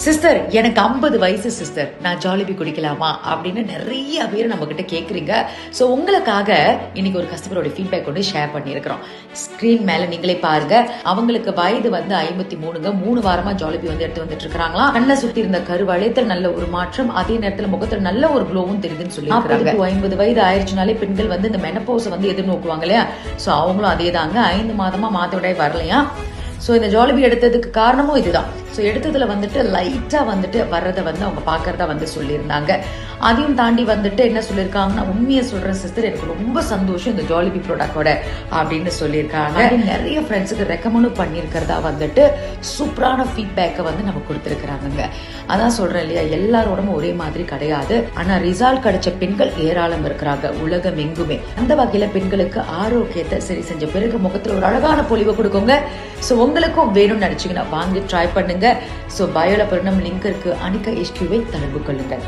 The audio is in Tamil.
சிஸ்டர் எனக்கு 50 வயசு சிஸ்டர், நான் ஜாலிபி குடிக்கலாமா அப்படின்னு நிறைய பேர் நம்ம கிட்ட கேக்குறீங்க. ஸோ உங்களுக்காக இன்னைக்கு ஒரு கஸ்டமரோட ஃபீட்பேக் கொண்டு ஷேர் பண்ணியிருக்கிறோம். ஸ்கிரீன் மேல நீங்களே பாருங்க. அவங்களுக்கு வயது வந்து 53ங்க. 3 வாரமா ஜாலிபி வந்து எடுத்து வந்துட்டு இருக்காங்களா. கண்ணை சுத்தி இருந்த கருவளையத்தில் நல்ல ஒரு மாற்றம், அதே நேரத்தில் முகத்தில் நல்ல ஒரு க்ளோவும் தெரியுதுன்னு சொல்லி 50 வயது ஆயிடுச்சுனாலே பெண்கள் வந்து இந்த மெனப்போஸை வந்து எதிர்நோக்குவாங்க இல்லையா. ஸோ அவங்களும் அதே தாங்க. 5 மாதமா மாதவிடாய் வரலையா. ஸோ இந்த ஜாலிபி எடுத்ததுக்கு காரணமும் இதுதான். ஸோ எடுத்ததுல வந்துட்டு லைட்டா வந்துட்டு வர்றதை வந்து அவங்க பாக்குறதா வந்து சொல்லியிருந்தாங்க. அதையும் தாண்டி வந்துட்டு என்ன சொல்லியிருக்காங்கன்னா, உண்மையை சொல்றேன் சிஸ்டர், எனக்கு ரொம்ப சந்தோஷம் இந்த ஜாலிபி ப்ராடக்டோட அப்படின்னு சொல்லியிருக்காங்க. நிறைய ஃப்ரெண்ட்ஸுக்கு ரெக்கமெண்டும் பண்ணியிருக்கிறதா வந்துட்டு சூப்பரான ஃபீட்பேக்கை வந்து நம்ம கொடுத்துருக்குறாங்க. அதான் சொல்றேன் இல்லையா, எல்லாரோடமும் ஒரே மாதிரி கிடையாது. ஆனா ரிசல்ட் கிடைச்ச பெண்கள் ஏராளம் இருக்கிறாங்க உலகம் எங்குமே. அந்த வகையில பெண்களுக்கு ஆரோக்கியத்தை சரி செஞ்ச பிறகு முகத்துல ஒரு அழகான பொலிவை கொடுக்குங்க. ஸோ உங்களுக்கும் வேணும்னு நினைச்சீங்கன்னா வாங்கி ட்ரை பண்ணுங்க. ஸோ பயோல பெருணம் லிங்க் இருக்கு, அனிகா HQ தொடர்பு கொள்ளுங்கள்.